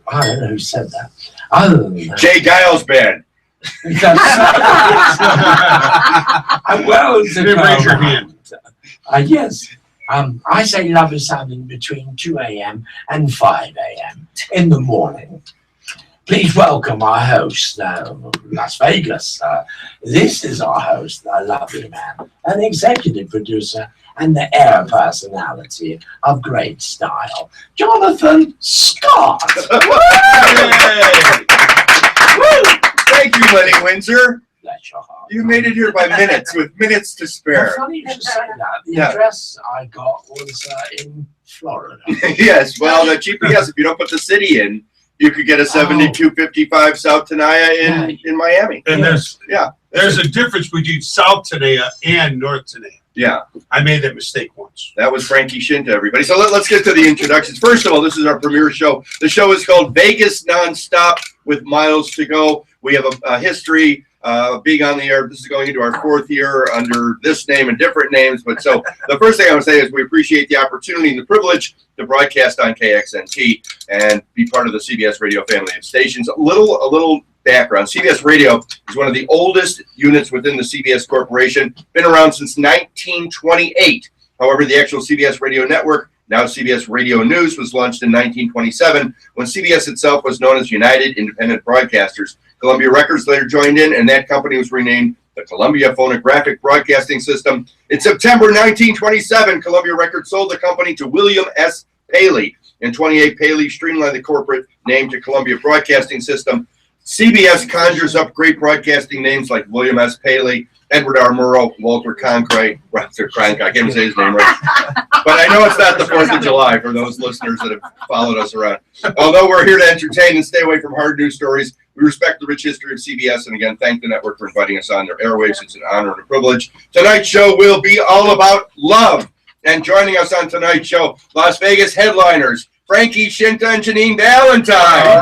I don't know who said that. Other than that, Jay Giles Band. I'm well You didn't raise your hand. Yes. I say love is something between 2 a.m. and 5 a.m. in the morning. Please welcome our host, Las Vegas. This is our host, a lovely man, an executive producer, and the air personality of great style, Jonathan Scott. Thank you, Lenny Windsor. Bless your heart. You made it here by minutes, with minutes to spare. Well, funny you should say that. The Yeah. address I got was in Florida. Yes, well, the GPS, if you don't put the city in, you could get a 7255 South Tenaya in Miami. And there's Yeah. a difference between South Tenaya and North Tenaya. Yeah, I made that mistake once. that was Frankie Shinta, everybody. So let's get to the introductions. First of all, this is our premiere show. The show is called Vegas Nonstop with Miles to Go. We have a history being on the air. This is going into our 4th year under this name and different names. But so the first thing I want to say is we appreciate the opportunity and the privilege to broadcast on KXNT and be part of the CBS radio family of stations. A little background. CBS Radio is one of the oldest units within the CBS Corporation. Been around since 1928. However, the actual CBS Radio Network, now CBS Radio News, was launched in 1927 when CBS itself was known as United Independent Broadcasters. Columbia Records later joined in, and that company was renamed the Columbia Phonographic Broadcasting System. In September 1927, Columbia Records sold the company to William S. Paley. In 28, Paley streamlined the corporate name to Columbia Broadcasting System. CBS conjures up great broadcasting names like William S. Paley, Edward R. Murrow, Walter Cronkite. I can't even say his name right. But I know it's not the 4th of July for those listeners that have followed us around. Although we're here to entertain and stay away from hard news stories, we respect the rich history of CBS, and again, thank the network for inviting us on their airwaves. It's an honor and a privilege. Tonight's show will be all about love. And joining us on tonight's show, Las Vegas headliners, Frankie Shinta and Janine Valentine.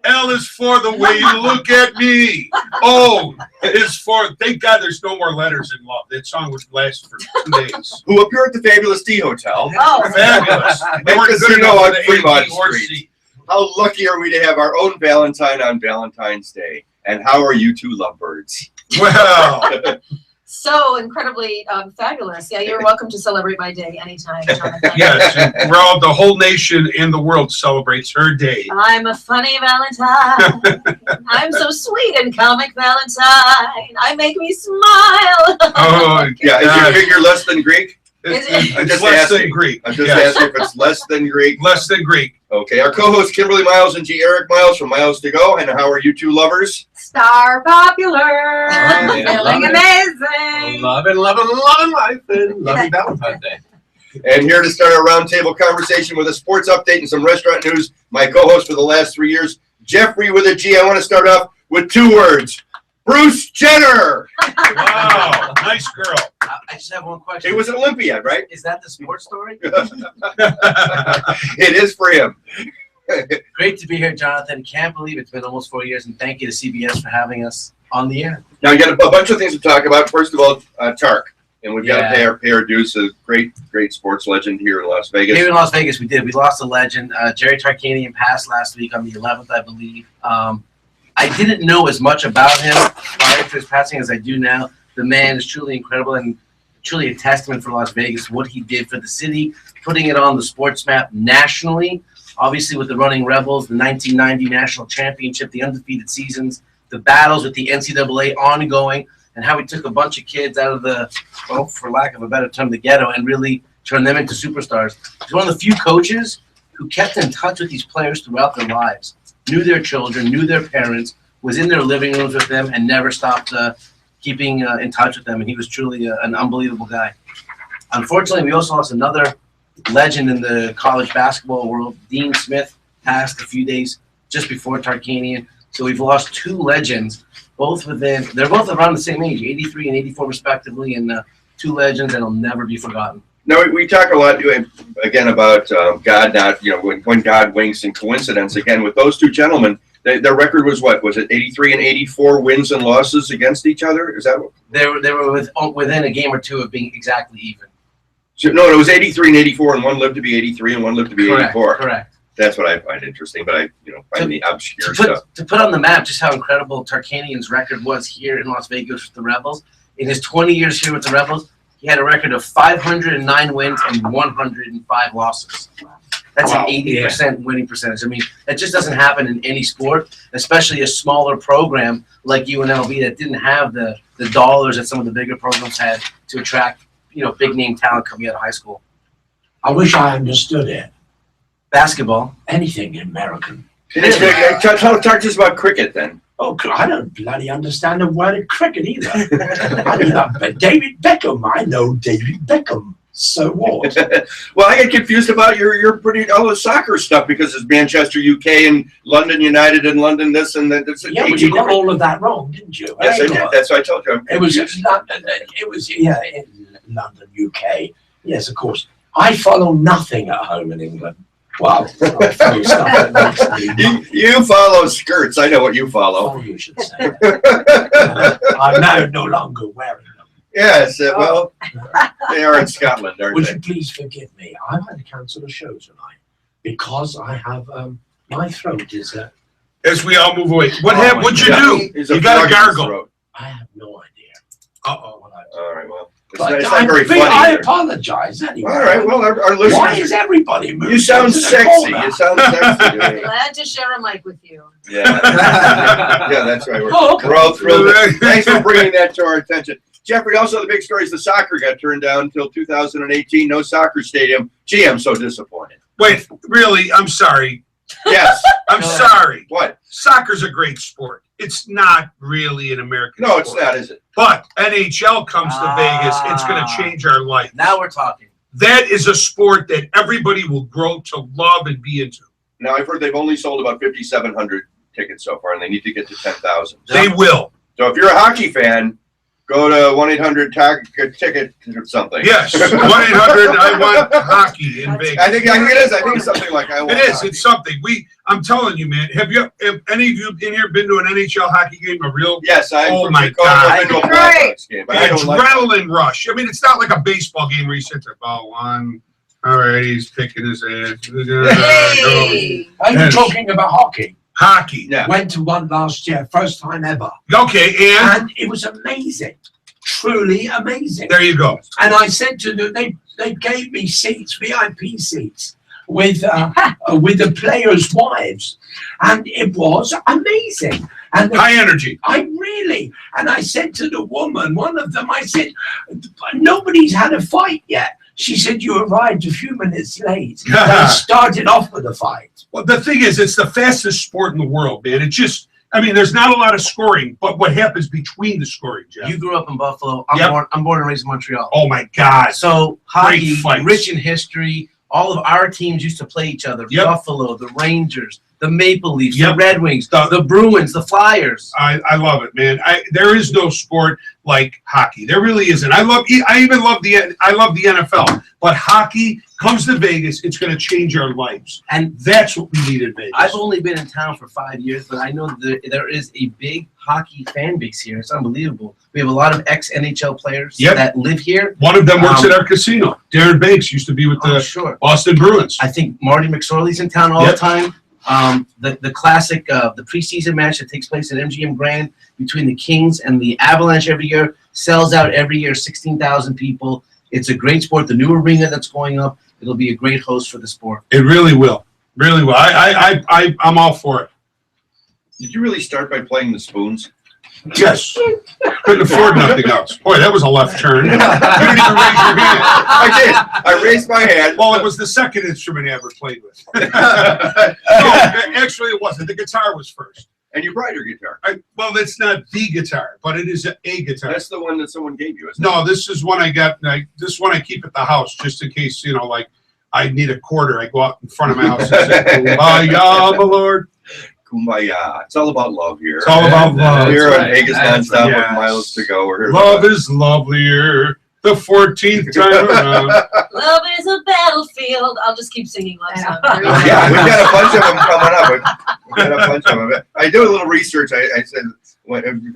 L is for the way you look at me. O is for, thank God there's no more letters in love. That song would last for 2 days. Who appear at the Fabulous D Hotel. Oh, Fabulous. They weren't good Casino enough on for the Fremont A, B, or Street. C. How lucky are we to have our own Valentine on Valentine's Day? And how are you two lovebirds? Well, so incredibly fabulous. Yeah, you're welcome to celebrate my day anytime, Jonathan. yes, the whole nation and the world celebrates her day. I'm a funny Valentine. I'm so sweet and comic Valentine. I make me smile. Oh, Yeah, is your figure less than Greek? It's less than Greek. I'm just Yes. asking if it's less than Greek. Less than Greek. Okay, our co-hosts Kimberly Miles and G. Eric Miles from Miles to Go. And how are you two lovers? Star popular. yeah, Feeling love amazing. Loving life and loving Valentine's Day. And here to start our roundtable conversation with a sports update and some restaurant news, my co-host for the last 3 years, Jeffrey with a G. I want to start off with 2 words. Bruce Jenner. Wow, nice girl. I just have one question. He was an Olympiad, right? Is that the sports story? It is for him. Great to be here, Jonathan. Can't believe it's been almost 4 years, and thank you to CBS for having us on the air. Now, you got a bunch of things to talk about. First of all, Tark. And we've got to pay our dues. A great sports legend here in Las Vegas. Here in Las Vegas, we did. We lost a legend. Jerry Tarkanian passed last week on the 11th, I believe. I didn't know as much about him prior to his passing as I do now. The man is truly incredible and truly a testament for Las Vegas, what he did for the city, putting it on the sports map nationally. Obviously, with the Running Rebels, the 1990 National Championship, the undefeated seasons, the battles with the NCAA ongoing, and how he took a bunch of kids out of the, well, for lack of a better term, the ghetto, and really turned them into superstars. He's one of the few coaches who kept in touch with these players throughout their lives, knew their children, knew their parents, was in their living rooms with them, and never stopped keeping in touch with them. And he was truly an unbelievable guy. Unfortunately, we also lost another legend in the college basketball world. Dean Smith passed a few days just before Tarkanian. So we've lost 2 legends, they're both around the same age, 83 and 84 respectively, and 2 legends that'll never be forgotten. Now, we talk a lot, again, about God not, when God winks and coincidence. Again, with those 2 gentlemen, their record was what? Was it 83 and 84 wins and losses against each other? Is that what? They were within a game or 2 of being exactly even. So, no, it was 83 and 84, and one lived to be 83, and one lived to be 84. Correct. That's what I find interesting, but I find the obscure stuff. To put on the map just how incredible Tarkanian's record was here in Las Vegas with the Rebels. In his 20 years here with the Rebels, he had a record of 509 wins and 105 losses. That's an 80% winning percentage. I mean, that just doesn't happen in any sport, especially a smaller program like UNLV that didn't have the dollars that some of the bigger programs had to attract, big name talent coming out of high school. I wish I understood it. Basketball. Anything American. Talk to us about cricket then. Oh, I don't bloody understand a word of cricket either. But David Beckham, I know David Beckham. So what? Well, I get confused about your all the soccer stuff because it's Manchester, UK, and London United, and London this and that. Yeah, but you got all of that wrong, didn't you? Yes, I did. That's what I told you. It was London. It was in London, UK. Yes, of course. I follow nothing at home in England. Well, I follow stuff that makes me you follow skirts. I know what you follow. Oh, you should say. I'm now no longer wearing them. Yes, well, they are in Scotland, aren't Would they? you please forgive me? I've had to cancel a show tonight because I have my throat is. As we all move away, what'd you do? He's You got frog a in his gargle. throat. I have no idea. Uh-oh. All right, well, But it's not very funny. I either. apologize anyway. All right, well, our Why listeners. is everybody moving? You sound to the sexy. corner? You sound sexy. Glad to share a mic with you. Yeah, yeah, that's right. Oh, okay. We're all thrilled. Thanks for bringing that to our attention. Jeffrey, also the big story is the soccer got turned down until 2018. No soccer stadium. Gee, I'm so disappointed. Wait, really? I'm sorry. Yes. I'm sorry. What? Soccer's a great sport. It's not really an American No, sport. it's not, is it? But NHL comes to Vegas. It's going to change our life. Now we're talking. That is a sport that everybody will grow to love and be into. Now, I've heard they've only sold about 5,700 tickets so far, and they need to get to 10,000. They will. So if you're a hockey fan, go to 1-800-TICKET or something. Yes. 1-800 I want hockey in Vegas. I think it is. I think it's something like I want It is. hockey. It's something. I'm telling you, man. Have any of you in here been to an NHL hockey game? A real Yes, I'm Oh from my Chicago. God. I've been to a Great. Blackhawks game, but I don't like adrenaline rush. I mean, it's not like a baseball game where you sit there, ball one. All right, he's picking his ass. Hey! Are you talking about hockey? Hockey. Yeah. Went to one last year, first time ever. Okay, and And it was amazing. Truly amazing. there you go. And I said to them, they gave me seats, VIP seats, with the players' wives. And it was amazing. And High energy. and I said to the woman, one of them, I said, nobody's had a fight yet. She said, you arrived a few minutes late. They started off with a fight. Well, the thing is, it's the fastest sport in the world, man. There's not a lot of scoring, but what happens between the scoring, Jeff? You grew up in Buffalo. Yep. I'm born and raised in Montreal. Oh my God. So hockey, fights. rich in history. All of our teams used to play each other. Yep. Buffalo, the Rangers, the Maple Leafs, Yep. the Red Wings, the Bruins, the Flyers. I love it, man. There is no sport like hockey. There really isn't. I love the NFL, but hockey comes to Vegas. It's going to change our lives, And that's what we need in Vegas. I've only been in town for 5 years, but I know that there is a big hockey fan base here. It's unbelievable. We have a lot of ex-NHL players Yep. that live here. One of them works at our casino. Darren Banks used to be with the Sure. Boston Bruins. I think Marty McSorley's in town all Yep. the time. The classic, the preseason match that takes place at MGM Grand between the Kings and the Avalanche every year sells out every year, 16,000 people. It's a great sport. The new arena that's going up, it'll be a great host for the sport. It really will. Really will. I'm all for it. Did you really start by playing the spoons? Yes. Couldn't afford nothing else. Boy, that was a left turn. You didn't even raise your hand. I did. I raised my hand. Well, it was the second instrument I ever played with. No, actually it wasn't. The guitar was first. And you brought your guitar. Well, that's not the guitar, but it is a guitar. That's the one that someone gave you, isn't it? No, this is one I got. This one I keep at the house just in case, like I need a quarter. I go out in front of my house and say, "Kumbaya, my lord." Kumbaya. It's all about love here. It's all about love. Here That's on right. Vegas That's Nonstop right. with Miles to go. We're here. Love is lovelier. The 14th time around. Love is a battlefield. I'll just keep singing love songs. Yeah, we've got a bunch of them coming up. We've got a bunch of them. I do a little research. I said,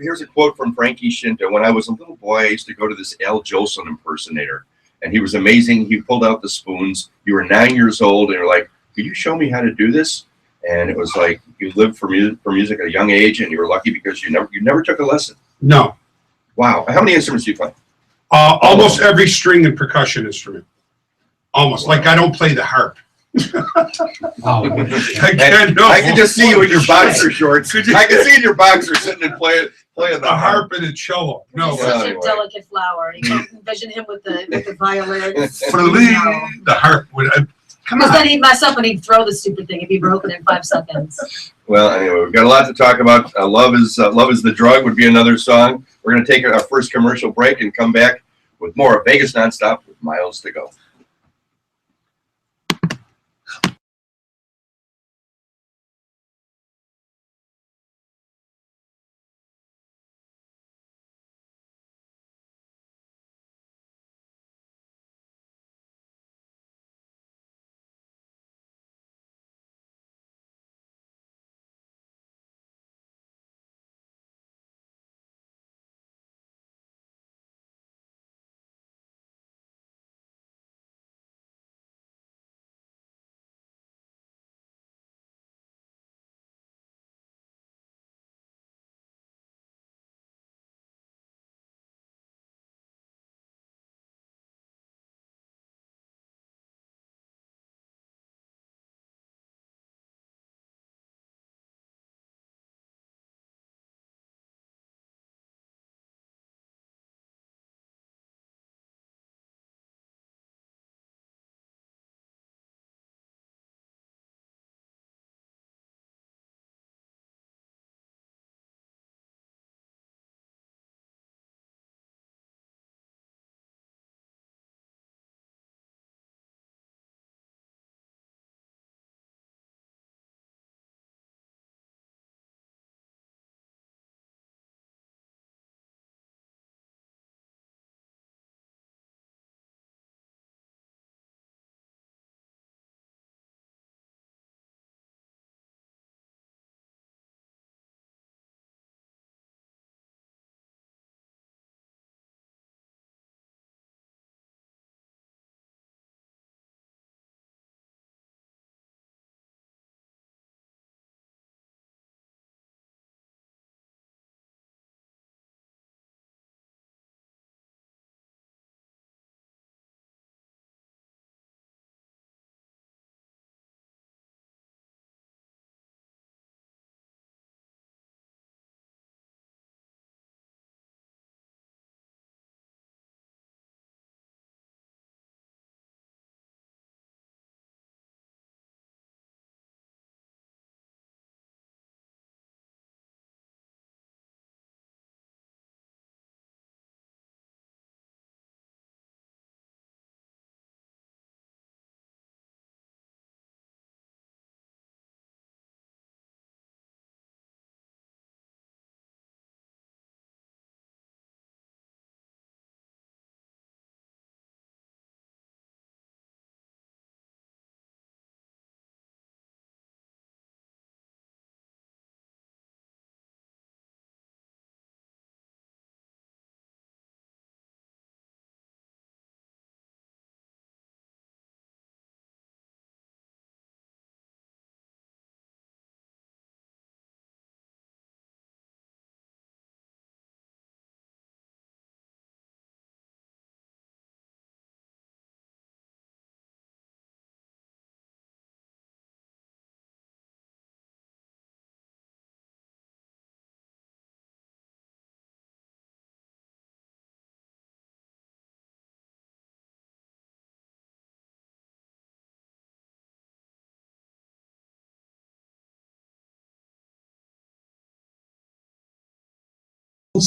here's a quote from Frankie Shinta. When I was a little boy, I used to go to this Al Jolson impersonator. and he was amazing. He pulled out the spoons. You were 9 years old, and you're like, "Could you show me how to do this?" And it was like you lived for music at a young age, and you were lucky because you never took a lesson. No. Wow. How many instruments do you play? Almost every string and percussion instrument. Almost. Like I don't play the harp. Oh, I can just see you in your boxer shorts. I can see in your boxer sitting and playing the harp and the cello. No. He's such anyway. a delicate flower. You can't envision him with the violin. The harp would. Come Because on. then he'd mess up and he'd throw the stupid thing. It'd be broken in 5 seconds. Well, anyway, we've got a lot to talk about. Love is the Drug would be another song. We're going to take our first commercial break and come back with more of Vegas Nonstop with Miles to Go.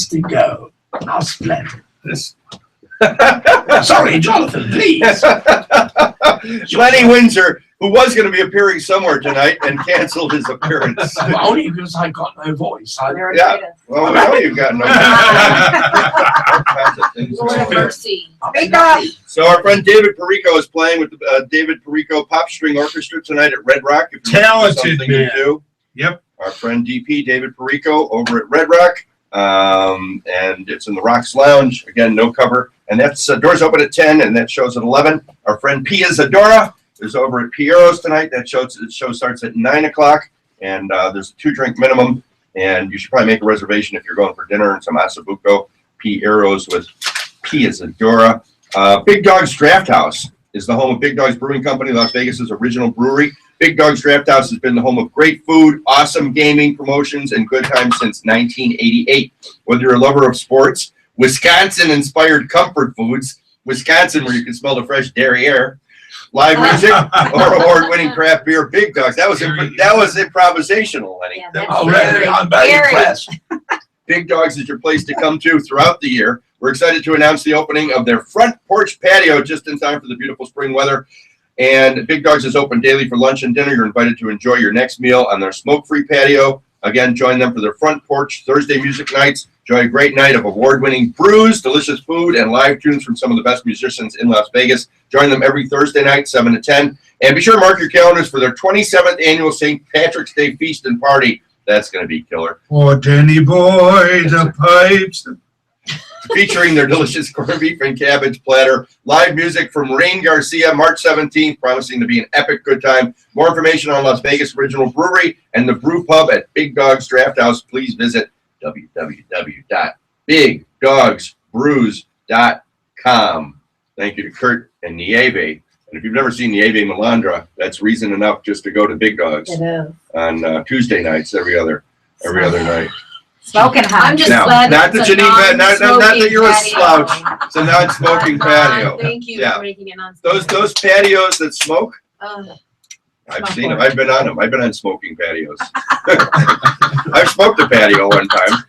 To Go. How splendid. Sorry, Jonathan, please. Lenny Windsor, who was going to be appearing somewhere tonight and canceled his appearance. Only because I got no voice. Yeah. Well, we know you've got no. Lord of mercy. So our friend David Perico is playing with the David Perico Pop String Orchestra tonight at Red Rock. If you're looking for Talented something to man. do. Yep. Our friend DP, David Perico, over at Red Rock. And it's in the Rocks Lounge. Again, no cover. And that's doors open at 10, and that show's at 11. Our friend Pia Zadora is over at Piero's tonight. That show starts at 9 o'clock, and there's a 2-drink minimum. And you should probably make a reservation if you're going for dinner and some asabuco. Piero's with Pia Zadora. Big Dog's Draft House is the home of Big Dog's Brewing Company, Las Vegas's original brewery. Big Dog's Draft House has been the home of great food, awesome gaming promotions, and good times since 1988. Whether you're a lover of sports, Wisconsin-inspired comfort foods, Wisconsin where you can smell the fresh dairy air, live music, or award-winning craft beer, Big Dogs. That was improvisational, Lenny. Yeah, that's I'm very impressed. Big Dogs is your place to come to throughout the year. We're excited to announce the opening of their front porch patio just in time for the beautiful spring weather. And Big Dogs is open daily for lunch and dinner. You're invited to enjoy your next meal on their smoke-free patio. Again, join them for their front porch Thursday music nights. Enjoy a great night of award-winning brews, delicious food, and live tunes from some of the best musicians in Las Vegas. Join them every Thursday night, 7 to 10. And be sure to mark your calendars for their 27th annual St. Patrick's Day Feast and Party. That's going to be killer. Oh, Danny boy, the pipes. Featuring their delicious corned beef and cabbage platter. Live music from Rain Garcia, March 17th, promising to be an epic good time. More information on Las Vegas Original Brewery and the Brew Pub at Big Dog's Draft House. Please visit www.bigdogsbrews.com. Thank you to Kurt and Nieve. And if you've never seen Nieve Melandra, that's reason enough just to go to Big Dogs It is. on Tuesday nights every other night. Smoking hot. I'm just Now, glad not it's that a you need that- not that non-smoking you're a patio. slouch. It's a non-smoking patio. Thank you Yeah. for making it non-smoking. Those patios that smoke, Ugh. I've seen them. I've been on them. I've been on smoking patios. I've smoked a patio one time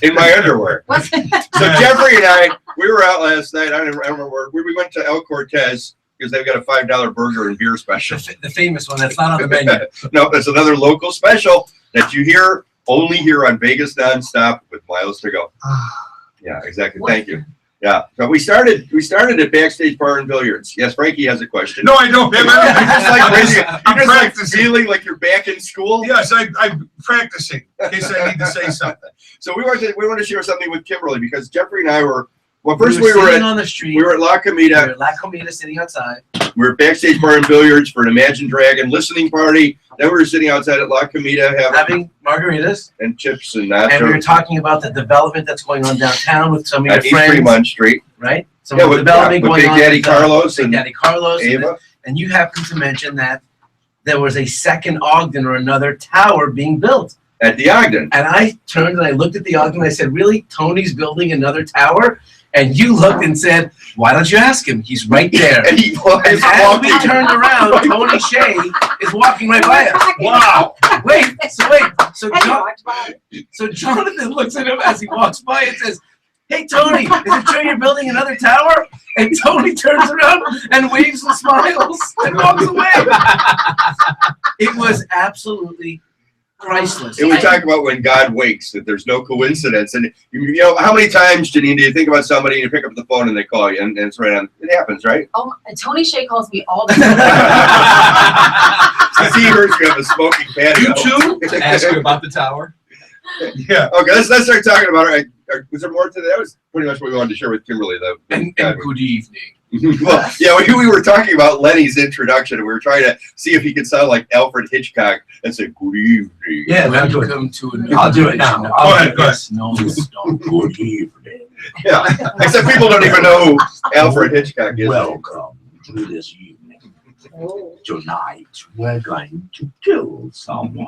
in my underwear. What's So Jeffrey and I, we were out last night. I don't remember where. We went to El Cortez because they've got a $5 burger and beer special. The famous one that's not on the menu. No, that's another local special that you hear only here on Vegas Nonstop with Miles to Go. Yeah, exactly. Thank you. Yeah. So we started at Backstage Bar and Billiards. Yes, Frankie has a question. No, I don't have You just like anything. I'm you're just like practicing. feeling like you're back in school. Yes, I'm practicing in case I need to say something. So we wanted to share something with Kimberly because Jeffrey and I were First, we were sitting at on the street. we were at La We Comida. were at La Comida sitting outside. We were at Backstage Bar and Billiards for an Imagine Dragon listening party. Then we were sitting outside at La Comida Having margaritas, and chips and nachos and we were talking about the development that's going on downtown with some of your at East friends, Fremont Street. right? Some Yeah, of the with development Big going on Daddy with, Carlos Big and Daddy Carlos, Ava. and you happened to mention that there was a second Ogden or another tower being built. At the Ogden. And I turned and I looked at the Ogden and I said, "Really, Tony's building another tower?" And you looked and said, "Why don't you ask him? He's right there." And he was And as walking. we turned around, Tony Shea is walking right by us. Wow. Wait. So I walked by. Jonathan looks at him as he walks by and says, "Hey, Tony, is it true you're building another tower?" And Tony turns around and waves and smiles and walks away. It was absolutely priceless. And we talk about when God wakes, that there's no coincidence. And you know, how many times, Janine, do you think about somebody and you pick up the phone and they call you and it's right on? It happens, right? Oh, Tony Shea calls me all the time. I see yours, you have a smoking patio. You too? Ask you about the tower. Yeah. Okay, let's start talking about it. Was there more to that? That was pretty much what we wanted to share with Kimberly, though. And good evening. Well, yeah, we were talking about Lenny's introduction, and we were trying to see if he could sound like Alfred Hitchcock and say, "Good evening." Yeah, I'll do it. Welcome to a I'll do it now. Go ahead, go ahead. No, no. Good evening. Yeah. Except people don't even know who Alfred Hitchcock is. Welcome to this evening. Tonight, we're going to kill someone.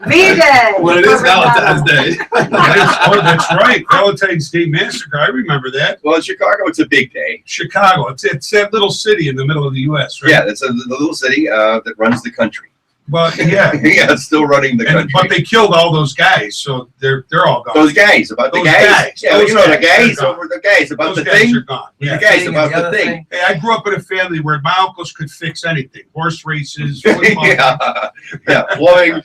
V-Day. Well, it is Valentine's Day. That's right. Valentine's Day Massacre. I remember that. Well, in Chicago, it's a big day. Chicago. It's that little city in the middle of the U.S., right? Yeah, that's the little city that runs the country. Well, yeah. Yeah, it's still running the country. But they killed all those guys, so they're all gone. Those guys, about the Those guys. guys, Yeah, those you know the guys, guys they're over the guys about Those the guys thing. are gone. The Yeah. guys And about the the other thing. Hey, I grew up in a family where my uncles could fix anything: horse races, football, Yeah, plumbing.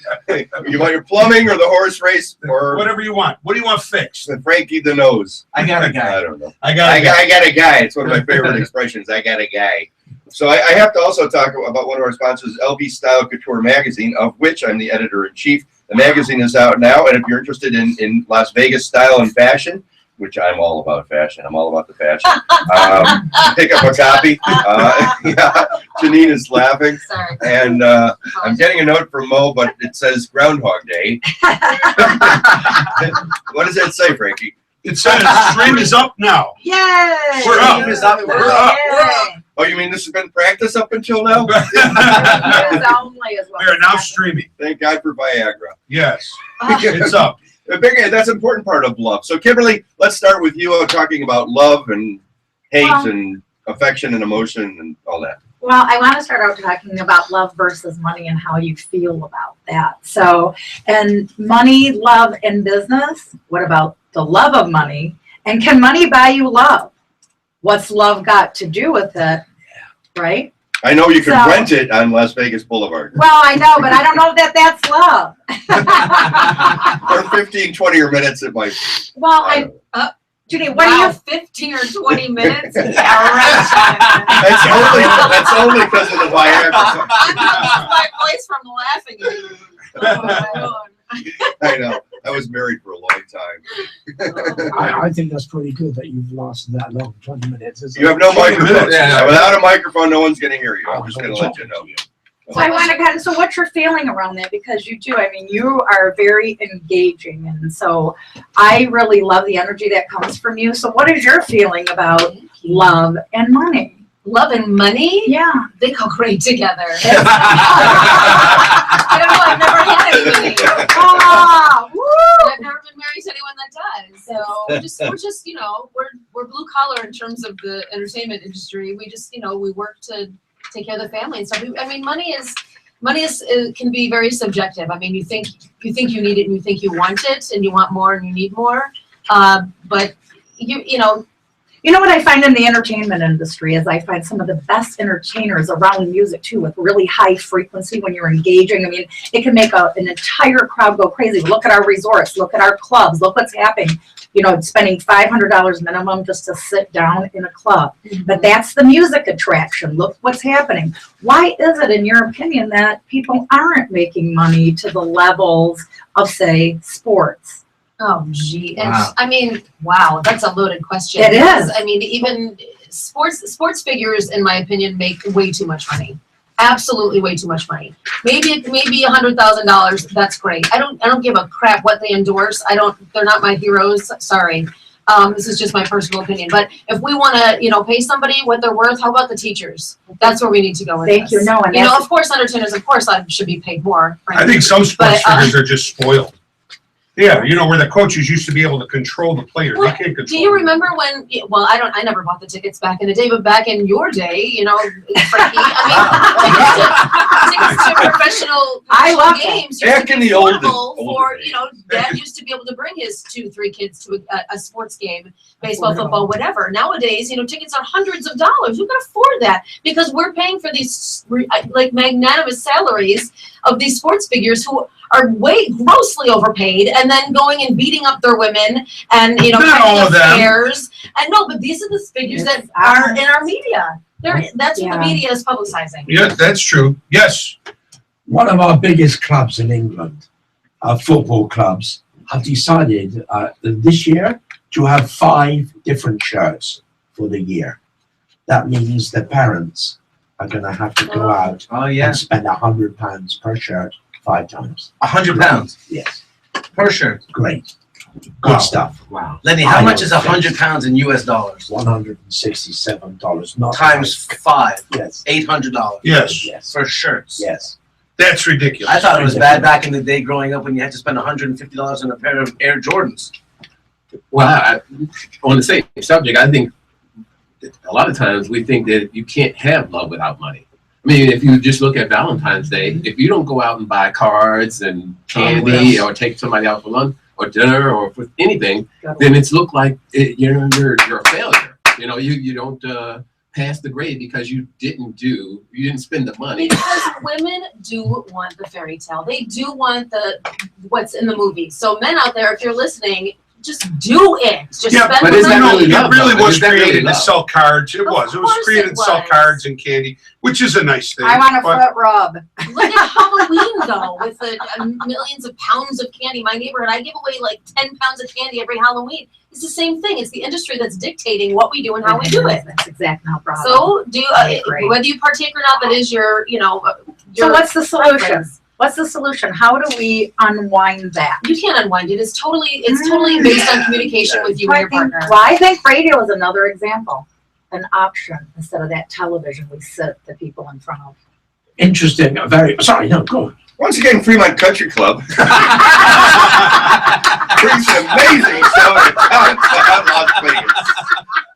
You want your plumbing or the horse race or whatever you want. What do you want fixed? Frankie the Nose? I got a I guy. don't know. I got I it. got a guy. It's one of my favorite expressions. I got a guy. So I have to also talk about one of our sponsors, LB Style Couture Magazine, of which I'm the editor-in-chief. The magazine is out now, and if you're interested in Las Vegas style and fashion, which I'm all about fashion. I'm all about the fashion. Pick up a copy. Yeah, Janine is laughing. Sorry. And I'm getting a note from Mo, but it says Groundhog Day. What does that say, Frankie? It says stream is up now. Yay! We're up. Stream is up. We're up. Yay. Oh, you mean this has been practice up until now? News only is what We are was now happening. streaming. Thank God for Viagra. Yes, it's up. That's an important part of love. So, Kimberly, let's start with you talking about love and hate Well- and affection and emotion and all that. Well, I want to start out talking about love versus money and how you feel about that. So, and money, love, and business. What about the love of money? And can money buy you love? What's love got to do with it? Right? I know you can So- rent it on Las Vegas Boulevard Well, I know, but I don't know that that's love. for 15, 20 minutes. It might. Well, Judy, what do you 15 or 20 minutes? That's only because of the Viagra. I'm gonna lose my voice from laughing at you. Oh, I know. I was married for a long time. I think that's pretty good that you've lasted that long, 20 minutes. isn't You have it? no 20 microphone. minutes. Yeah. Without a microphone, no one's going to hear you. I'm just going to let you know. So I want to kind of, so what's your feeling around that? Because you do, I mean, you are very engaging. And so I really love the energy that comes from you. So what is your feeling about love and money? Love and money, Yeah. they go great together. I don't know, I've never had anybody. Ah, woo! I've never been married to anyone that does. So we're just, you know, we're blue collar in terms of the entertainment industry. We just, you know, we work to take care of the family and stuff. I mean, money is can be very subjective. I mean, you think you need it and you think you want it and you want more and you need more. But you know. You know what I find in the entertainment industry is I find some of the best entertainers around music too, with really high frequency when you're engaging. I mean, it can make an entire crowd go crazy. Look at our resorts, look at our clubs, look what's happening. You know, spending $500 minimum just to sit down in a club. But that's the music attraction. Look what's happening. Why is it, in your opinion, that people aren't making money to the levels of, say, sports? Oh, gee. And Wow. I mean, wow, that's a loaded question. It Because, is. I mean, even sports figures, in my opinion, make way too much money. Absolutely way too much money. Maybe $100,000. That's great. I don't give a crap what they endorse. They're not my heroes. Sorry. This is just my personal opinion. But if we want to, you know, pay somebody what they're worth, how about the teachers? That's where we need to go with Thank this. you. No, and You know, that's, of course, entertainers, of course, should be paid more. I frankly. think some sports But, figures are just spoiled. Yeah, you know, where the coaches used to be able to control the players. They can't control. Do you remember when? Well, I never bought the tickets back in the day, but back in your day, you know, Frankie. I mean, tickets to professional I love that. games. Back in the older older you know, Dad used to be able to bring his 2-3 kids to a sports game, baseball, football, whatever. Nowadays, you know, tickets are hundreds of dollars. Who can afford that? Because we're paying for these like magnanimous salaries of these sports figures who are way grossly overpaid and then going and beating up their women and, you know, Not all having of them. affairs. And no, but these are the figures that are in our media. That's what the Yeah. media is publicizing. Yeah, that's true. Yes. One of our biggest clubs in England, football clubs, have decided this year to have 5 different shirts for the year. That means the parents are going to have to go out Oh yeah, and spend £100 per shirt 5 times. £100 Yes, per shirt. great, good Wow. stuff. Wow. Lenny, how much is £100 in US dollars? $167, not Times 5, Yes, $800 Yes. yes, for shirts. yes. That's ridiculous. I thought it was bad back in the day growing up when you had to spend $150 on a pair of Air Jordans. Well, on the same subject, I think a lot of times we think that you can't have love without money. I mean, if you just look at Valentine's Day, if you don't go out and buy cards and candy or take somebody out for lunch or dinner or for anything, then it's looked like you're a failure. You know, you don't pass the grade because you didn't spend the money. Because women do want the fairy tale. They do want what's in the movie. So men out there, if you're listening, just do it. Just Yeah, spend but the is that money. really love, It really though? was Is that really created to love? sell cards. It Of was. It was course created it to sell was. cards and candy, which is a nice thing. I want a but- foot rub. Look at Halloween though, with the millions of pounds of candy. My neighborhood, I give away like 10 pounds of candy every Halloween. It's the same thing. It's the industry that's dictating what we do and how we do it. That's exactly no problem. So I agree. whether you partake or not, that is your, So your what's the solution? preference. What's the solution? How do we unwind that? You can't unwind it. It's totally based on communication with you and your partner. Well, I think radio is another example, an option instead of that television we sit the people in front of. Interesting. Very. Sorry. No. Go on. Once again, Fremont Country Club brings an amazing show to downtown Las Vegas.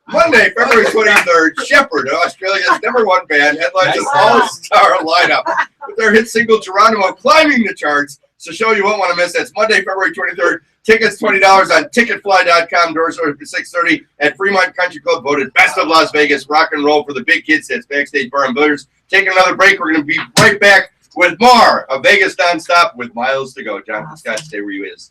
Monday, February 23rd, Shepherd, Australia's #1 band, headlines an all-star lineup with their hit single Geronimo climbing the charts. It's a show you won't want to miss. That's Monday, February 23rd. Tickets $20 on ticketfly.com. Doors open at 6:30 at Fremont Country Club. Voted Best of Las Vegas rock and roll for the big kids. That's Backstage Bar and Billiards. Taking another break. We're going to be right back with more of Vegas Nonstop with miles to go. Jonathan Scott, stay where you is.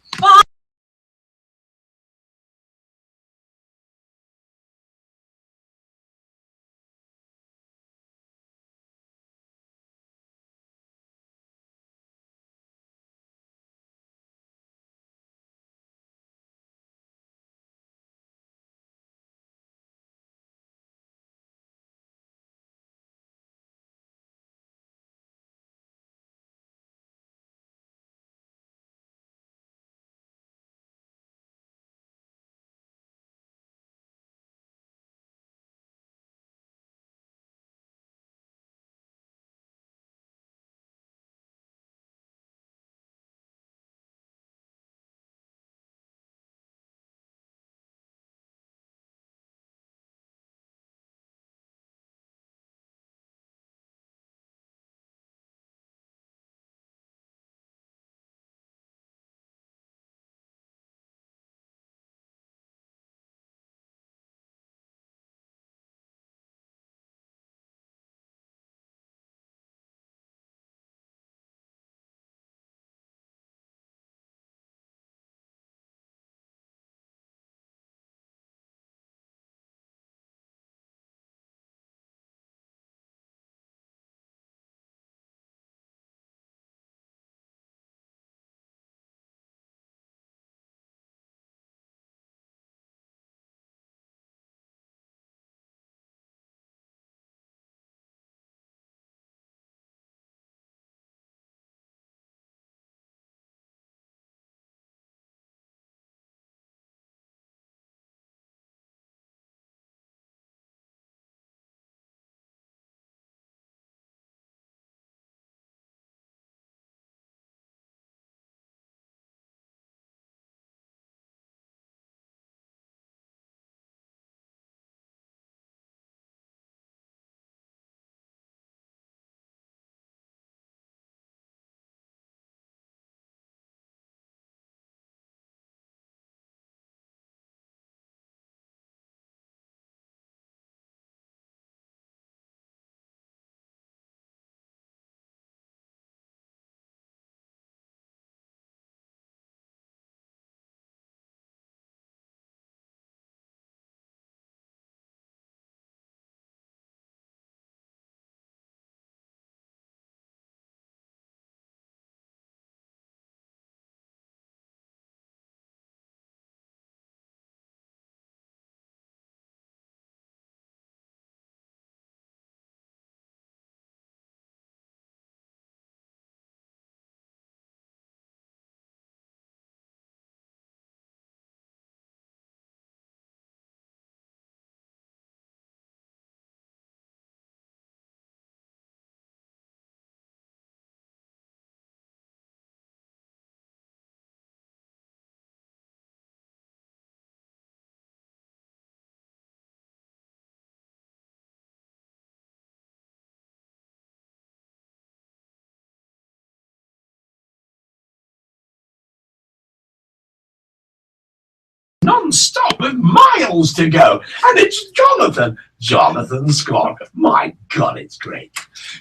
Non-stop with miles to go. And it's Jonathan. Jonathan Scott. My God, it's great.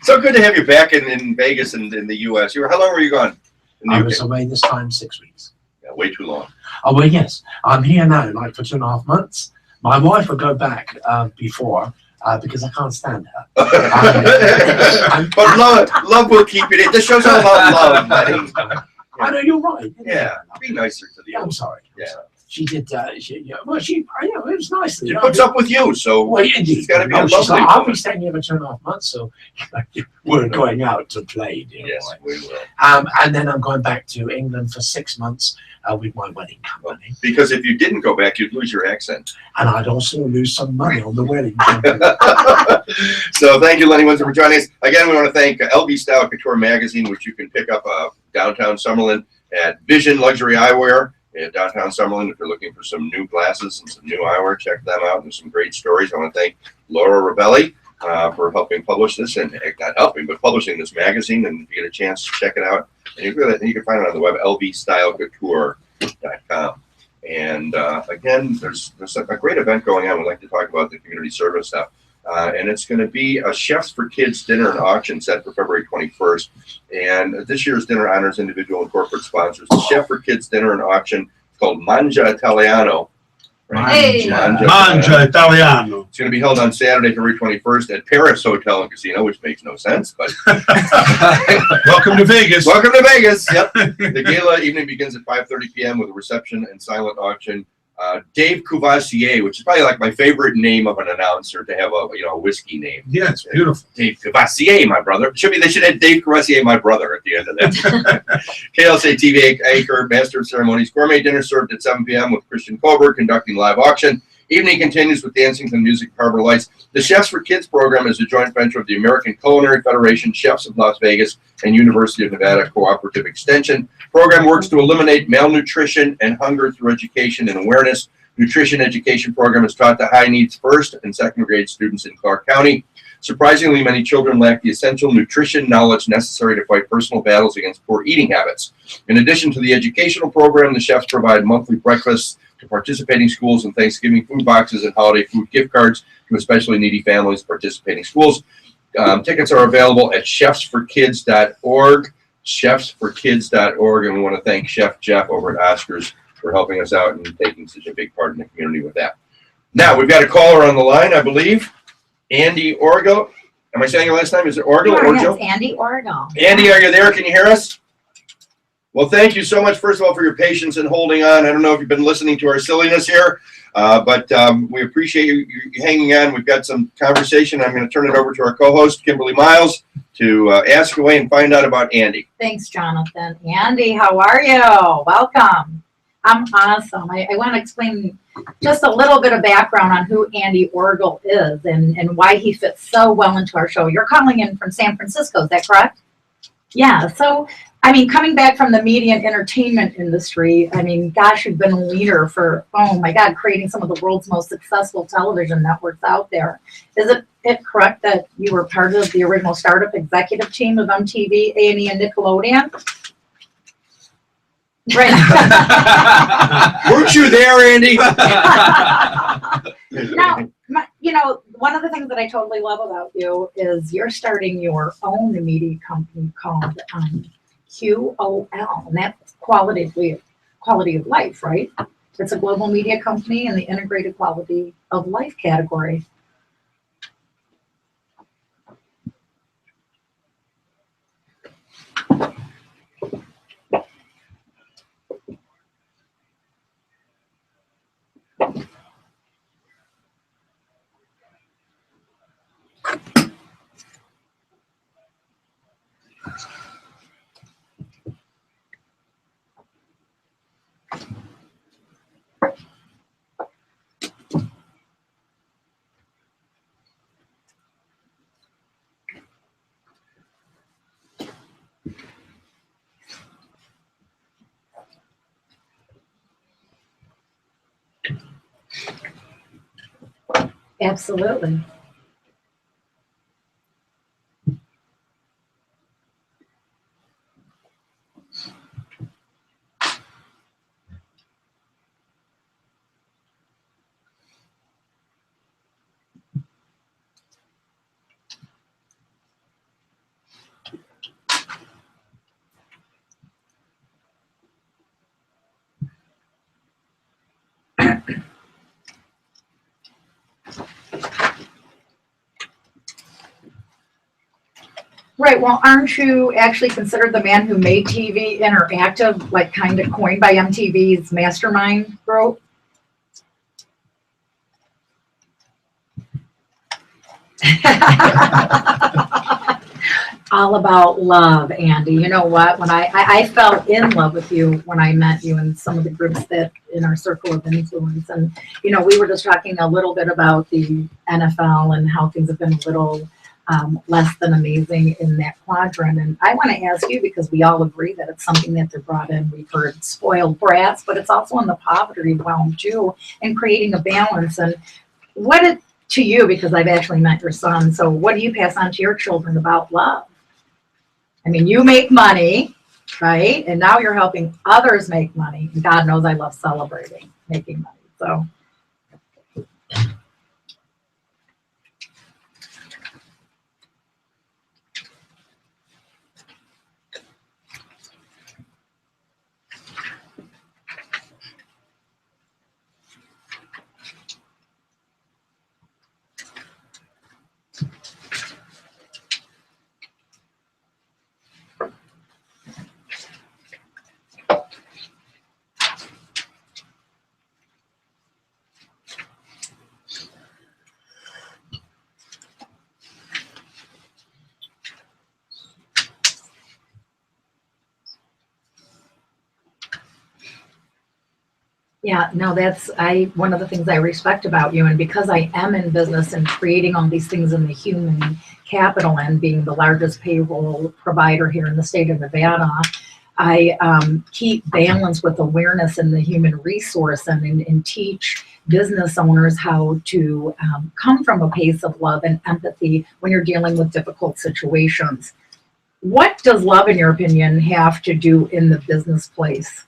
So good to have you back in Vegas and in the U.S. How long were you gone? In the I UK? was away this time 6 weeks. Yeah, way too long. Oh, well, yes. I'm here now, like for 2.5 months. My wife will go back before because I can't stand her. But love will keep you. This show's all about love, buddy. I know, you're right. Yeah, be nicer to the Yeah, I'm old. sorry. I'm Yeah. sorry. She did, well, it was nice. She puts up with you, so Well, she's got to be a no, she's lovely like, I'll be woman. staying here for 2.5 months, so we're going out to play, dear Yes, boy. we will. And then I'm going back to England for 6 months with my wedding company. Because if you didn't go back, you'd lose your accent. And I'd also lose some money on the wedding company. So thank you, Lenny Windsor, for joining us. Again, we want to thank LV Style Couture Magazine, which you can pick up downtown Summerlin at Vision Luxury Eyewear in downtown Summerlin. If you're looking for some new glasses and some new eyewear, check them out. There's some great stories. I want to thank Laura Rabelli for helping publish this, and not helping, but publishing this magazine. And if you get a chance to check it out, and you can find it on the web, lvstylecouture.com. And again, there's a great event going on. We'd like to talk about the community service stuff. And it's going to be a Chefs for Kids dinner and auction set for February 21st. And this year's dinner honors individual and corporate sponsors. The Chef for Kids dinner and auction is called Mangia Italiano. Hey. Mangia Italiano. It's going to be held on Saturday, February 21st at Paris Hotel and Casino, which makes no sense, but Welcome to Vegas. welcome to Vegas. Yep. The gala evening begins at 5:30 p.m. with a reception and silent auction. Dave Courvoisier, which is probably like my favorite name of an announcer to have a whiskey name. Yeah, it's beautiful. Dave Courvoisier, my brother. They should have Dave Courvoisier, my brother, at the end of that. KLSA TV anchor, master of ceremonies, gourmet dinner served at 7 p.m. with Christian Colbert conducting live auction. Evening continues with dancing to music, Harbor Lights. The Chefs for Kids program is a joint venture of the American Culinary Federation, Chefs of Las Vegas, and University of Nevada Cooperative Extension. Program works to eliminate malnutrition and hunger through education and awareness. Nutrition education program is taught to high needs first and second grade students in Clark County. Surprisingly, many children lack the essential nutrition knowledge necessary to fight personal battles against poor eating habits. In addition to the educational program, the chefs provide monthly breakfasts to participating schools and Thanksgiving food boxes and holiday food gift cards to especially needy families at participating schools. Tickets are available at chefsforkids.org, chefsforkids.org, and we want to thank Chef Jeff over at Oscars for helping us out and taking such a big part in the community with that. Now, we've got a caller on the line, I believe. Andy Orgo. Am I saying your last name? Is it Orgo or Joe? Andy Orgo. Andy, are you there? Can you hear us? Well, thank you so much, first of all, for your patience and holding on. I don't know if you've been listening to our silliness here, but we appreciate you hanging on. We've got some conversation. I'm going to turn it over to our co-host, Kimberly Miles, to ask away and find out about Andy. Thanks, Jonathan. Andy, how are you? Welcome. I'm awesome. I want to explain just a little bit of background on who Andy Orgel is and why he fits so well into our show. You're calling in from San Francisco, is that correct? Yeah, so, coming back from the media and entertainment industry, gosh, you've been a leader for, oh my God, creating some of the world's most successful television networks out there. Is it correct that you were part of the original startup executive team of MTV, A&E, and Nickelodeon? Right. Weren't you there, Andy? Now, one of the things that I totally love about you is you're starting your own media company called QOL, and that's quality of life, right? It's a global media company in the integrated quality of life category. Absolutely. Right, well, aren't you actually considered the man who made TV interactive, like kind of coined by MTV's Mastermind group? All about love, Andy. You know what? When I fell in love with you when I met you in some of the groups that in our circle of influence. And, you know, we were just talking a little bit about the NFL and how things have been a little less than amazing in that quadrant. And I want to ask you, because we all agree that it's something that they're brought in. We've heard spoiled brats, but it's also in the poverty realm too, and creating a balance. And what to you, because I've actually met your son, so what do you pass on to your children about love? I mean, you make money, right? And now you're helping others make money. And God knows I love celebrating making money. So yeah, no, that's one of the things I respect about you. And because I am in business and creating all these things in the human capital and being the largest payroll provider here in the state of Nevada, I keep balance with awareness in the human resource and teach business owners how to come from a place of love and empathy when you're dealing with difficult situations. What does love, in your opinion, have to do in the business place?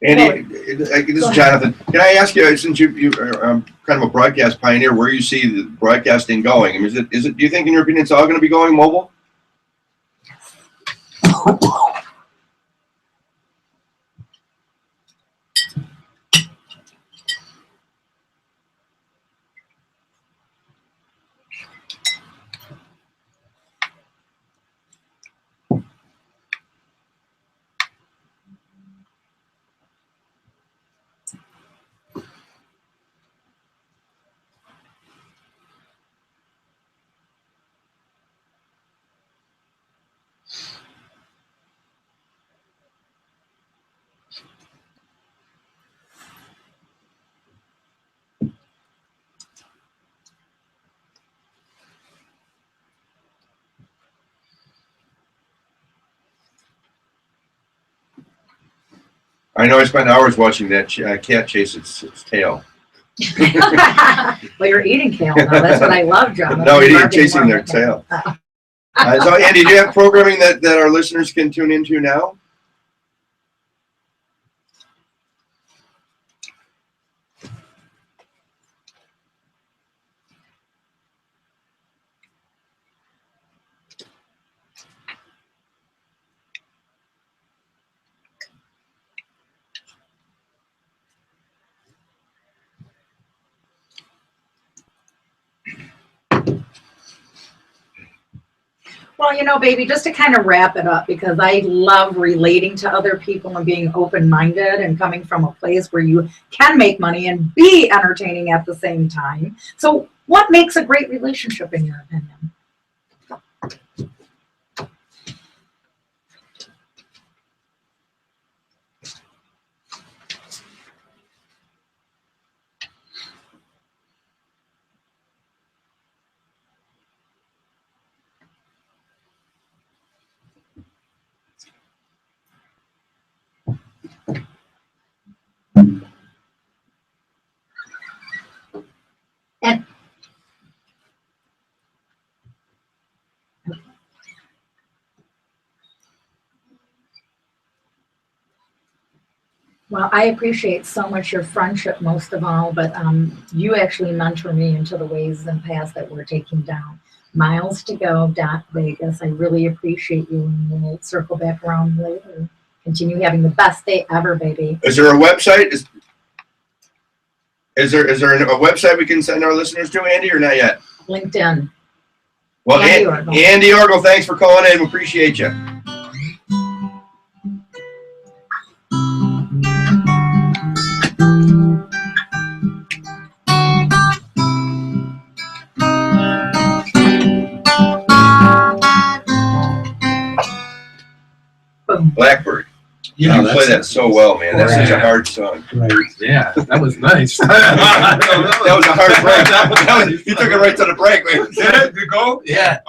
Andy, this is Jonathan. Can I ask you, since you are kind of a broadcast pioneer, where you see the broadcasting going? I mean, is it? Do you think, in your opinion, it's all going to be going mobile? I know I spent hours watching that cat chase its tail. Well, you're eating kale now. That's what I love, John. No, chasing their tail. So, Andy, do you have programming that our listeners can tune into now? Well, baby, just to kind of wrap it up, because I love relating to other people and being open-minded and coming from a place where you can make money and be entertaining at the same time. So what makes a great relationship in your opinion? And well, I appreciate so much your friendship most of all, but you actually mentor me into the ways and paths that we're taking down. Miles to go, Vegas. I really appreciate you, and we'll circle back around later. Continue having the best day ever, baby. Is there a website? Is there a website we can send our listeners to, Andy, or not yet? LinkedIn. Well, Andy Orgel. Andy Orgel, thanks for calling in. We appreciate you. Blackbird. Yeah, You play that so well, man. That's such a hard song. Right. Yeah, that was nice. That was a hard break. You took it right to the break, man. Did it go? Yeah.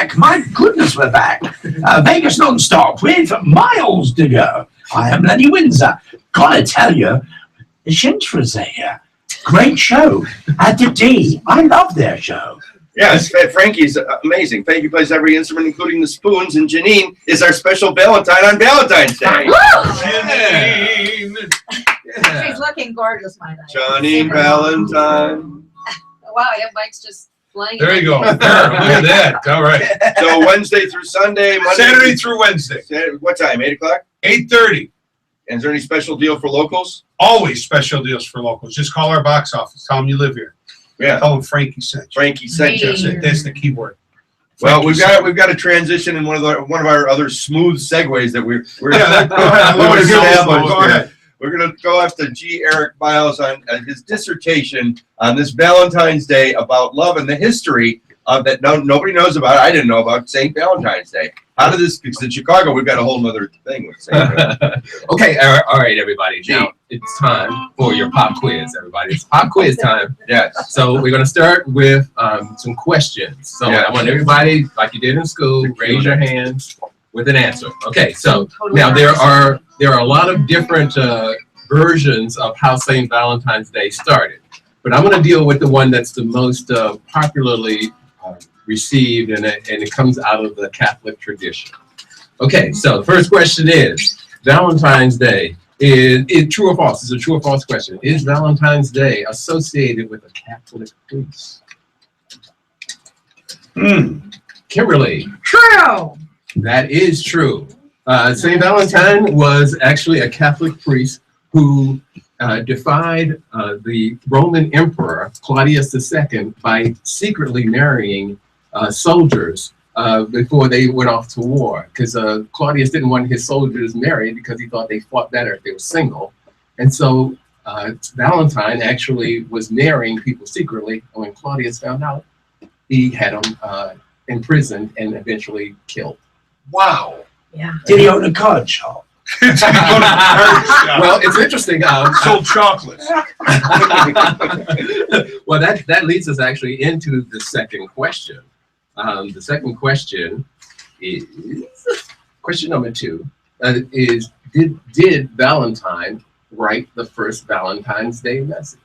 back. My goodness, we're back. Vegas non-stop with miles to go. I am Lenny Windsor. Gotta tell you, the Shintra's here. Great show at the D. I love their show. Yes, Frankie's amazing. Frankie plays every instrument, including the spoons, and Janine is our special Valentine on Valentine's Day. She's looking gorgeous, my night. Janine Valentine. Wow, I have Mike's just flying. There you go. There, look at that. All right. So Wednesday through Sunday, Monday. Saturday through Wednesday. What time? 8 o'clock? 8:30. And is there any special deal for locals? Always special deals for locals. Just call our box office. Tell them you live here. Yeah. Tell them Frankie sent you. Frankie sent you. That's it. That's the key word. Well, we've got to transition in one of our other smooth segues that we're Yeah, go ahead. we're established Go here. ahead. We're going to go after G. Eric Miles on his dissertation on this Valentine's Day about love and the history of that. Nobody knows about. I didn't know about St. Valentine's Day. How did this? Because in Chicago, we've got a whole other thing with St. Valentine's. Okay, all right, everybody. Now it's time for your pop quiz, everybody. It's pop quiz time. Yes. So we're going to start with some questions. So Yeah. I want everybody, like you did in school, raise your hands with an answer. Okay, so now there are a lot of different versions of how St. Valentine's Day started, but I'm going to deal with the one that's the most popularly received, and it comes out of the Catholic tradition. Okay, so the first question is, Valentine's Day is true or false? It's a true or false question. Is Valentine's Day associated with a Catholic priest? Kimberly. True. That is true. St. Valentine was actually a Catholic priest who defied the Roman Emperor Claudius II by secretly marrying soldiers before they went off to war. Because Claudius didn't want his soldiers married because he thought they fought better if they were single. And so Valentine actually was marrying people secretly. And when Claudius found out, he had them imprisoned and eventually killed. Wow. Yeah. Did he own a card shop? Well, it's interesting. Sold chocolates. Well, that leads us actually into the second question. The second question is question number 2. Is did Valentine write the first Valentine's Day message?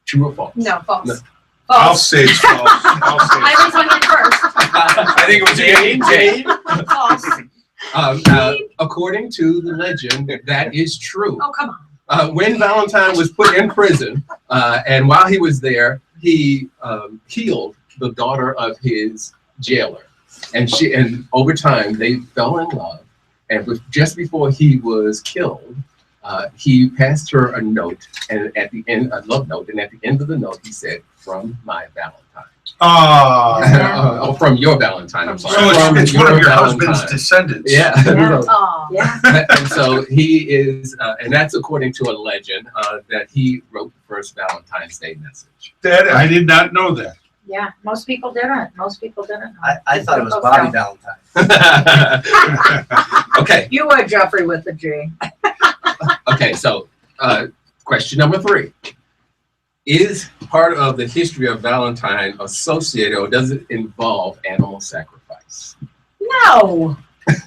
True or false? No, false. No. I'll False. say it's false. I'll say I raised my hand first. I think it was Jane. False. According to the legend, that is true. Oh, come on. When Valentine was put in prison, and while he was there, he healed the daughter of his jailer, and over time they fell in love. And just before he was killed, he passed her a note, and at the end, a love note, and at the end of the note, he said, "From my Valentine." Oh. From your Valentine. I'm sorry. So it's one of your Valentine. husband's descendants. Yeah. Oh, yeah. And so he is, and that's according to a legend that he wrote the first Valentine's Day message. That I did not know that. Yeah. Most people didn't. Most people didn't. I thought it was Bobby Valentine. Okay. You would, Jeffrey, with the G. Okay. So, question number 3. Is part of the history of Valentine associated, or does it involve animal sacrifice? No. Is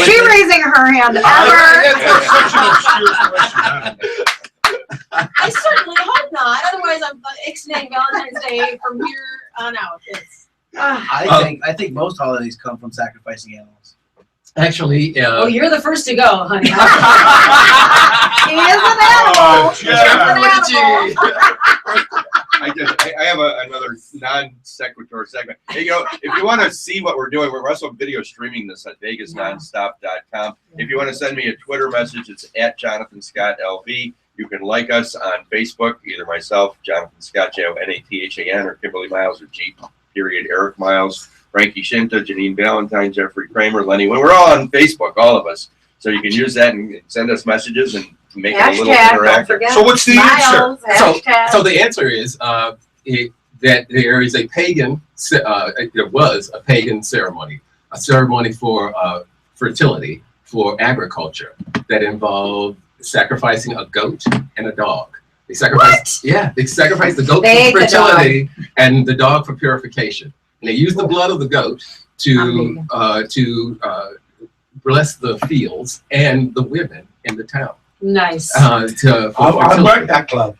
she raising her hand ever? That's such an obscure question. I certainly hope not. Otherwise, I'm ixnaying Valentine's Day from here on out. It's I think most holidays come from sacrificing animals. Actually, well, you're the first to go, honey. He is an animal. I have another non-sequitur segment. Hey, if you want to see what we're doing, we're also video streaming this at vegasnonstop.com. If you want to send me a Twitter message, it's at Jonathan Scott LV. You can like us on Facebook, either myself, Jonathan Scott, JONATHAN, or Kimberly Miles, or G. Eric Miles, Frankie Shinta, Janine Valentine, Jeffrey Kramer, Lenny. We're all on Facebook, all of us. So you can use that and send us messages and make it a little Hashtag, don't interactive. forget. So what's the answer? Miles, hashtag. So the answer is that there is a pagan. There was a pagan ceremony, a ceremony for fertility, for agriculture, that involved sacrificing a goat and a dog. They sacrificed. Yeah, they sacrificed the goat for fertility and the dog for purification. And they use the blood of the goat to bless the fields and the women in the town. Nice. I worked that club.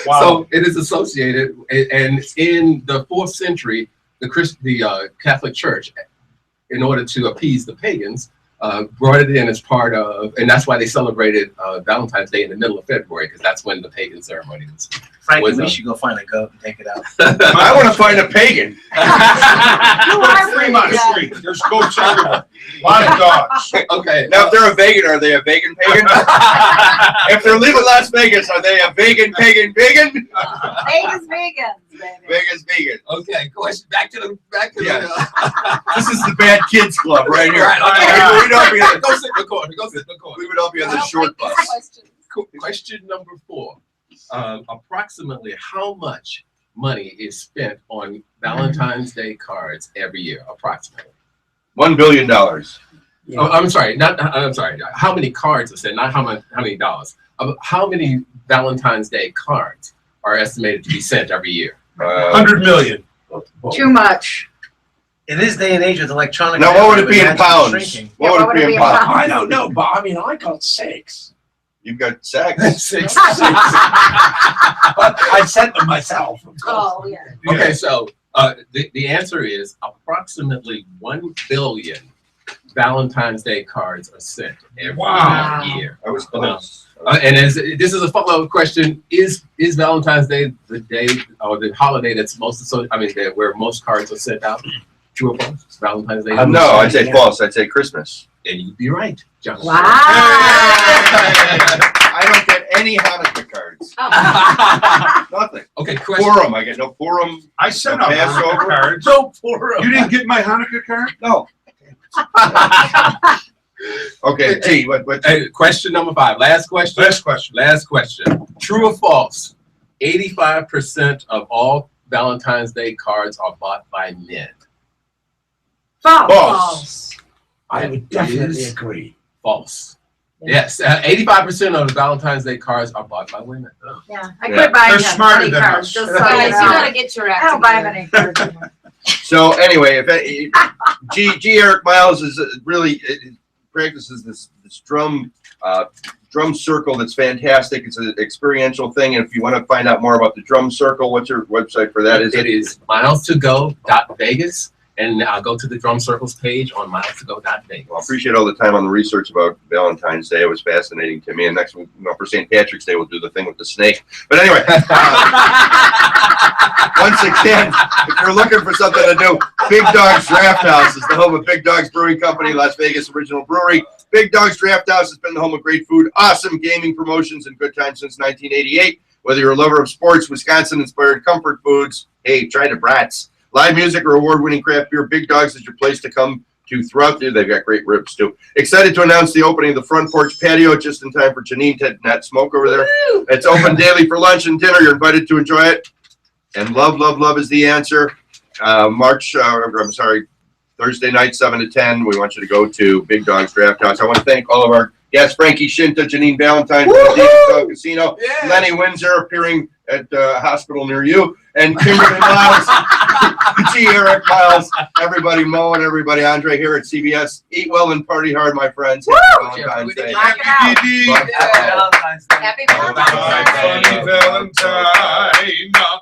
Wow. So it is associated, and in the 4th century, the Catholic Church, in order to appease the pagans, brought it in as part of, and that's why they celebrated Valentine's Day in the middle of February, because that's when the pagan ceremony was. Frankly, we should go find a goat and take it out. I want to find a pagan. Fremont Street. There's goats everywhere. A lot of dogs. Okay. Now, if they're a vegan, are they a vegan pagan? If they're leaving Las Vegas, are they a vegan pagan? Vegas vegans, baby. Vegas vegan. Okay. Question. Back to the. Yes. This is the bad kids club right here. Right, Okay, we'd all be on- Go sit in the corner. Go sit in the corner. we would all be on the short bus. Question number 4. Approximately how much money is spent on Valentine's Day cards every year? Approximately. $1 billion. Oh, I'm sorry. I'm sorry. How many cards are sent? Not how many dollars. How many Valentine's Day cards are estimated to be sent every year? 100 million. Too much. In this day and age with electronic. Now, what would it be in math, pounds? shrinking. What would it be in pounds? I don't know, but I mean, I got 6. You've got sex. 6. But I sent them myself. Of course. Oh, yeah. Okay, so the answer is approximately 1 billion Valentine's Day cards are sent every Wow. year. I was close. And as this is a follow-up question, is Valentine's Day the day or the holiday that's most where most cards are sent out? True or false? Valentine's Day. No, I'd say false. I'd say Christmas. And you'd be right, John. Wow. I don't get any Hanukkah cards. Nothing. Okay, question. Purim. I get no Purim. I sent No out Passover. Hanukkah cards. No Purim. You didn't get my Hanukkah card? No. Okay, T. What? Hey, question number 5. Last question. Last question. Last question. True or false? 85% of all Valentine's Day cards are bought by men. False. False. I would definitely Is agree. false. Yes, 85% of the Valentine's Day cards are bought by women. Yeah, I Yeah. quit buying They're them smarter money than cards, us. just so you Guys, you know. gotta get your act I don't buy them together. any cards anymore. So anyway, G. Eric Miles is really practices this drum circle that's fantastic. It's an experiential thing, and if you want to find out more about the drum circle, what's your website for that? It is milestogo.vegas, and I'll go to the Drum Circles page on milestogo.vegas. Well, I appreciate all the time on the research about Valentine's Day. It was fascinating to me. And next week, for St. Patrick's Day, we'll do the thing with the snake. But anyway, once again, if you're looking for something to do, Big Dog's Draft House is the home of Big Dog's Brewing Company, Las Vegas original brewery. Big Dog's Draft House has been the home of great food, awesome gaming promotions, and good times since 1988. Whether you're a lover of sports, Wisconsin-inspired comfort foods, hey, try the brats. Live music or award-winning craft beer, Big Dog's is your place to come to throughout the year. They've got great ribs, too. Excited to announce the opening of the front porch patio just in time for Janine to not smoke over there. Woo! It's open daily for lunch and dinner. You're invited to enjoy it. And love, love, love is the answer. Thursday night, 7 to 10. We want you to go to Big Dog's Draft House. I want to thank all of our guests, Frankie Shinta, Janine Valentine from the Deep Casino, Yeah. Lenny Windsor appearing at a hospital near you, and Kimberly Miles, G. Eric Miles, everybody, Mo and everybody, Andre here at CBS. Eat well and party hard, my friends. Happy Valentine's Day. Knock it out. Love. Valentine's Day. Happy Valentine's Valentine's Day. Day. Happy Valentine.